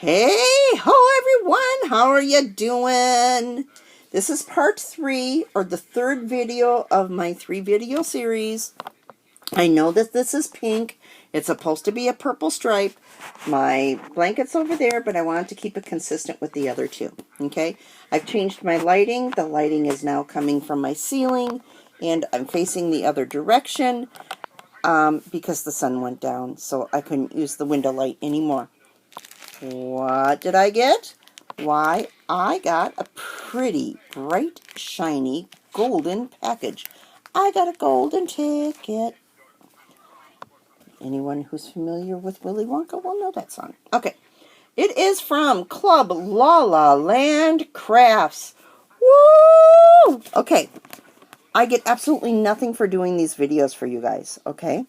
Hey, ho everyone, how are you doing? This is part 3, or the third video of my 3-video series. I know that this is pink. It's supposed to be a purple stripe. My blanket's over there, but I wanted to keep it consistent with the other two. Okay, I've changed my lighting. The lighting is now coming from my ceiling, and I'm facing the other direction because the sun went down, so I couldn't use the window light anymore. What did I get? Why, I got a pretty, bright, shiny, golden package. I got a golden ticket. Anyone who's familiar with Willy Wonka will know that song. Okay. It is from Clllc Crafts. Woo! Okay. I get absolutely nothing for doing these videos for you guys, okay?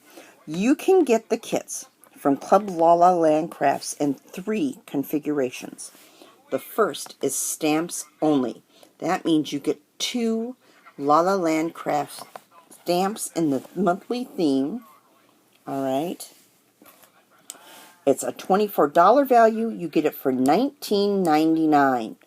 You can get the kits from Clllc Crafts in 3 configurations. The first is stamps only. That means you get 2 La La Land Crafts stamps in the monthly theme. Alright. It's a $24 value. You get it for $19.99.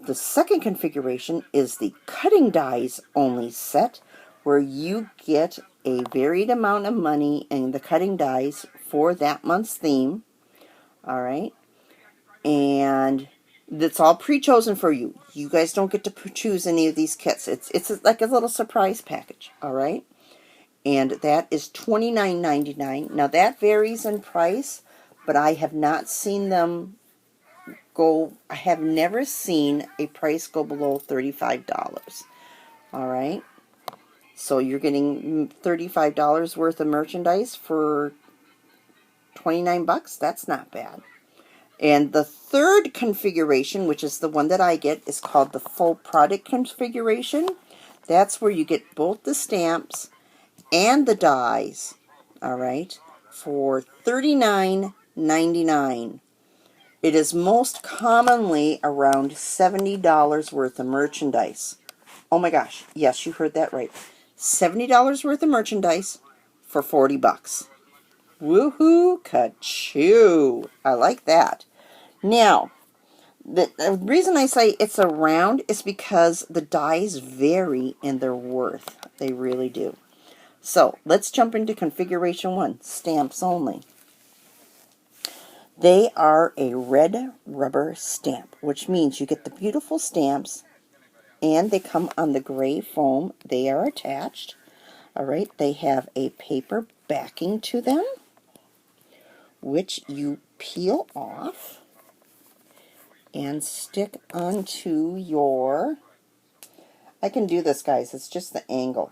The second configuration is the cutting dies only set, where you get a varied amount of money in the cutting dies for that month's theme. Alright. And it's all pre-chosen for you. You guys don't get to choose any of these kits. It's like a little surprise package. Alright. And that is $29.99. Now that varies in price, but I have not seen them go, I have never seen a price go below $35. Alright. So you're getting $35 worth of merchandise for 29 bucks. That's not bad. And the third configuration, which is the one that I get, is called the full product configuration. That's where you get both the stamps and the dies, alright, for $39.99. It is most commonly around $70 worth of merchandise. Oh my gosh, yes, you heard that right. $70 worth of merchandise for 40 bucks. Woohoo, ka-choo. I like that. Now, the reason I say it's around is because the dies vary in their worth. They really do. So, let's jump into configuration 1, stamps only. They are a red rubber stamp, which means you get the beautiful stamps, and they come on the gray foam. They are attached. Alright, they have a paper backing to them, which you peel off and stick onto your... I can do this, guys. It's just the angle.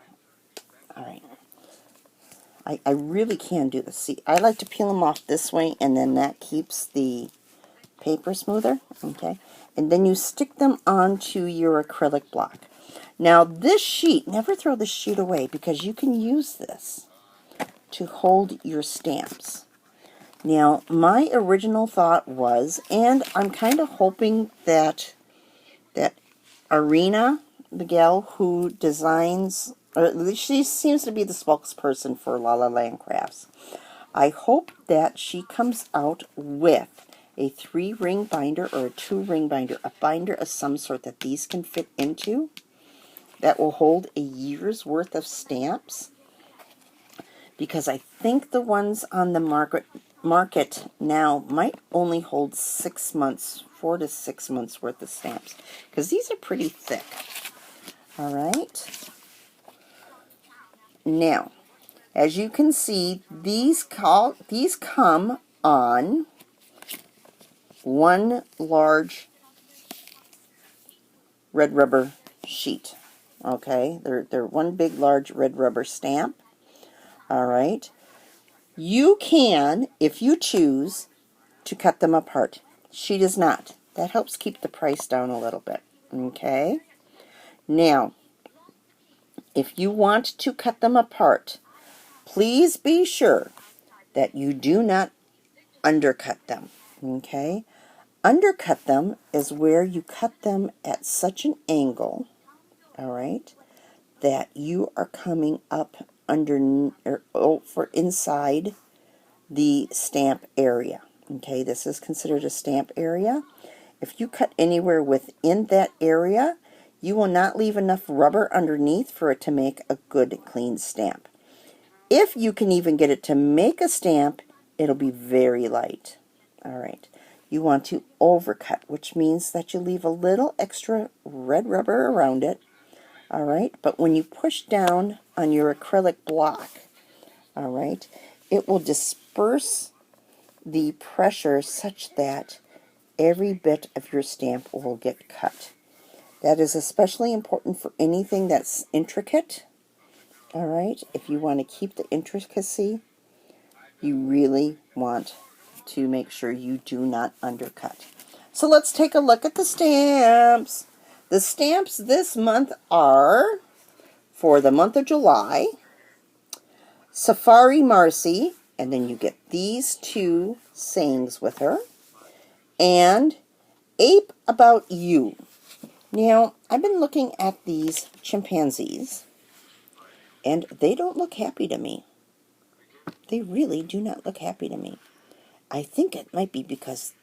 Alright. I really can do this. See, I like to peel them off this way, and then that keeps the paper smoother. Okay, and then you stick them onto your acrylic block. Now, this sheet, never throw this sheet away, because you can use this to hold your stamps. Now, my original thought was, and I'm kind of hoping that Arena, the gal who designs, or at least she seems to be the spokesperson for La La Land Crafts, I hope that she comes out with a 3-ring binder or a 2-ring binder, a binder of some sort that these can fit into, that will hold a year's worth of stamps, because I think the ones on the market now might only hold 6 months, 4 to 6 months worth of stamps, because these are pretty thick. Alright. Now, as you can see, these come on one large red rubber sheet. Okay, they're one big large red rubber stamp. Alright. You can, if you choose, to cut them apart. She does not. That helps keep the price down a little bit. Okay. Now, if you want to cut them apart, please be sure that you do not undercut them. Okay? Undercut them is where you cut them at such an angle, alright, that you are coming up under, or for inside the stamp area. Okay, this is considered a stamp area. If you cut anywhere within that area, you will not leave enough rubber underneath for it to make a good clean stamp. If you can even get it to make a stamp, it'll be very light. Alright, you want to overcut, which means that you leave a little extra red rubber around it. Alright, but when you push down on your acrylic block, alright, it will disperse the pressure such that every bit of your stamp will get cut. That is especially important for anything that's intricate. Alright, if you want to keep the intricacy, you really want to make sure you do not undercut. So let's take a look at the stamps. The stamps this month are, for the month of July, Safari Marci, and then you get these two sayings with her, and Ape About You. Now, I've been looking at these chimpanzees, and they don't look happy to me. They really do not look happy to me. I think it might be because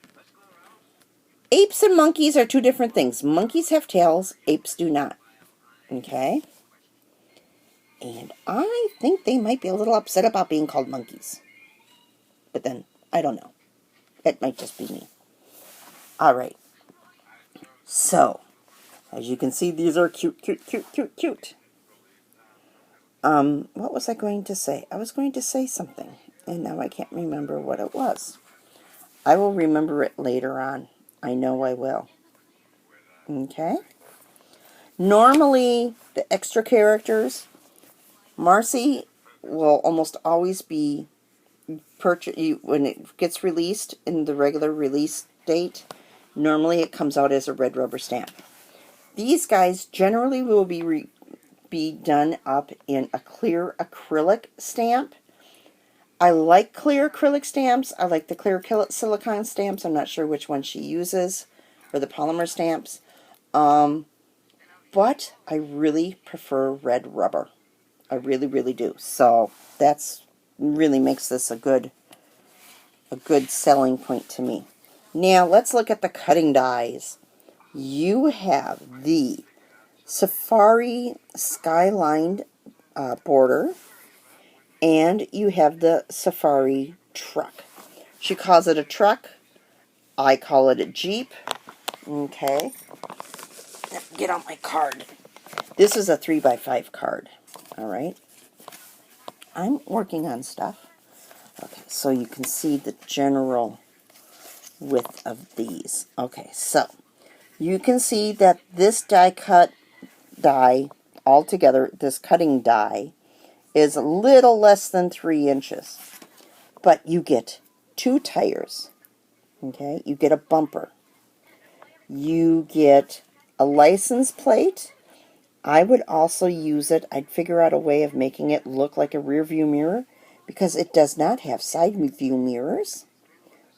apes and monkeys are two different things. Monkeys have tails, apes do not. Okay? And I think they might be a little upset about being called monkeys. But then, I don't know. It might just be me. Alright. So, as you can see, these are cute, cute, cute, cute, cute. What was I going to say? I was going to say something, and now I can't remember what it was. I will remember it later on. I know I will. Okay? Normally, the extra characters, Marci will almost always be purchased when it gets released in the regular release date. Normally, it comes out as a red rubber stamp. These guys generally will be done up in a clear acrylic stamp. I like clear acrylic stamps. I like the clear silicone stamps. I'm not sure which one she uses, or the polymer stamps. But I really prefer red rubber. I really, really do. So that's really makes this a good selling point to me. Now let's look at the cutting dies. You have the Safari Skyline border, and you have the Safari truck. She calls it a truck. I call it a Jeep. Okay. Get out my card. This is a 3x5 card. Alright. I'm working on stuff. Okay, so you can see the general width of these. Okay, so you can see that this die cut die altogether, this cutting die, is a little less than 3 inches. But you get 2 tires. Okay, you get a bumper. You get a license plate. I would also use it. I'd figure out a way of making it look like a rear view mirror, because it does not have side view mirrors,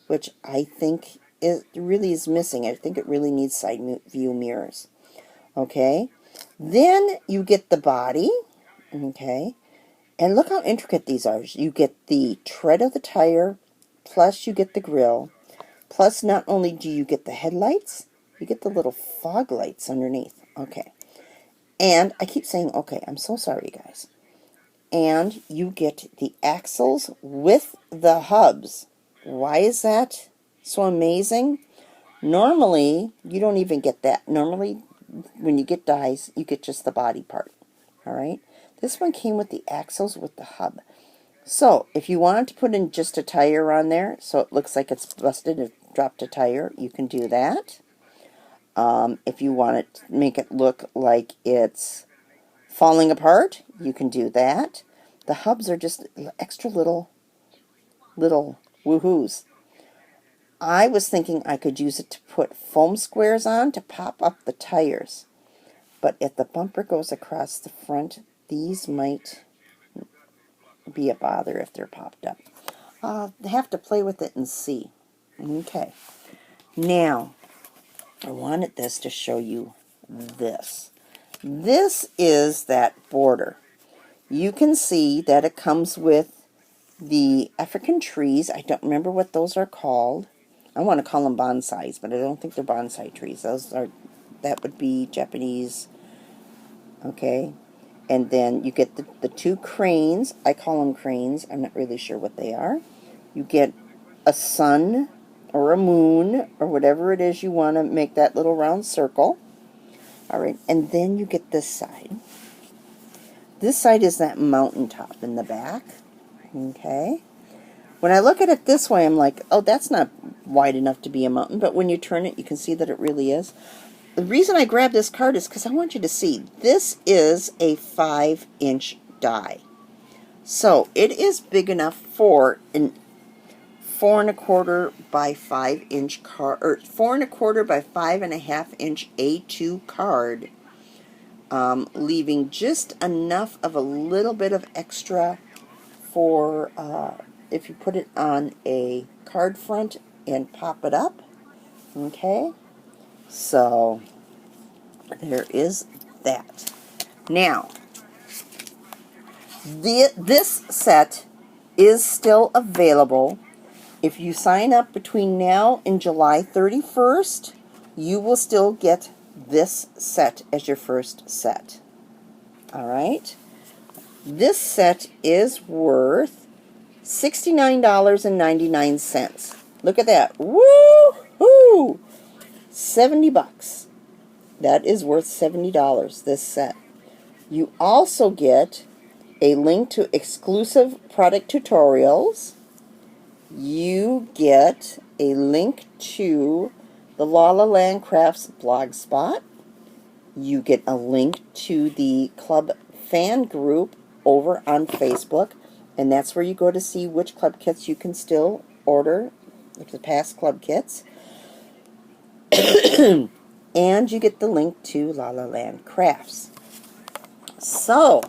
which I think it really is missing. I think it really needs side view mirrors. Okay, then you get the body. Okay, and look how intricate these are. You get the tread of the tire, plus you get the grill, plus not only do you get the headlights, you get the little fog lights underneath. Okay. And I keep saying, okay, I'm so sorry, guys. And you get the axles with the hubs. Why is that so amazing? Normally, you don't even get that. Normally, when you get dies, you get just the body part. Alright? This one came with the axles with the hub. So, if you wanted to put in just a tire on there, so it looks like it's busted, it dropped a tire, you can do that. If you want to make it look like it's falling apart, you can do that. The hubs are just extra little woohoos. I was thinking I could use it to put foam squares on to pop up the tires. But if the bumper goes across the front, these might be a bother if they're popped up. I'll have to play with it and see. Okay. Now, I wanted this to show you this. This is that border. You can see that it comes with the African trees. I don't remember what those are called. I want to call them bonsais, but I don't think they're bonsai trees. That would be Japanese. Okay. And then you get the two cranes. I call them cranes. I'm not really sure what they are. You get a sun or a moon or whatever it is you want to make that little round circle. All right. And then you get this side. This side is that mountaintop in the back. Okay. When I look at it this way, I'm like, oh, that's not wide enough to be a mountain. But when you turn it, you can see that it really is. The reason I grabbed this card is because I want you to see this is a 5-inch die. So it is big enough for an 4 1/4 by 5-inch card, or 4 1/4 by 5.5-inch A2 card, leaving just enough of a little bit of extra for if you put it on a card front and pop it up. Okay. So, there is that. Now, this set is still available. If you sign up between now and July 31st, you will still get this set as your first set. Alright? This set is worth $69.99. Look at that. Woo-hoo! $70. That is worth $70, this set. You also get a link to exclusive product tutorials. You get a link to the La La Land Crafts blog spot. You get a link to the club fan group over on Facebook, and that's where you go to see which club kits you can still order, like the past club kits. And you get the link to La La Land Crafts. So,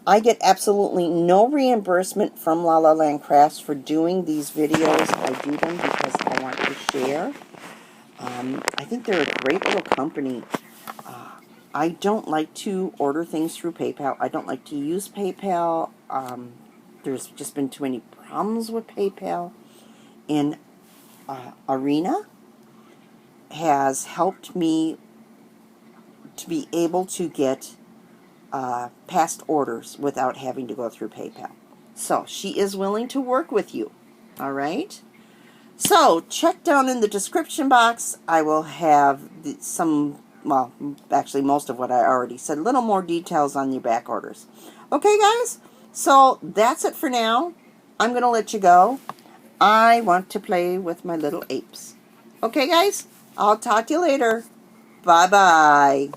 I get absolutely no reimbursement from La La Land Crafts for doing these videos. I do them because I want to share. I think they're a great little company. I don't like to order things through PayPal. I don't like to use PayPal. There's just been too many problems with PayPal. And Arena has helped me to be able to get past orders without having to go through PayPal. So, she is willing to work with you. Alright? So, check down in the description box. I will have well, actually most of what I already said. A little more details on your back orders. Okay, guys? So, that's it for now. I'm going to let you go. I want to play with my little apes. Okay, guys? I'll talk to you later. Bye-bye.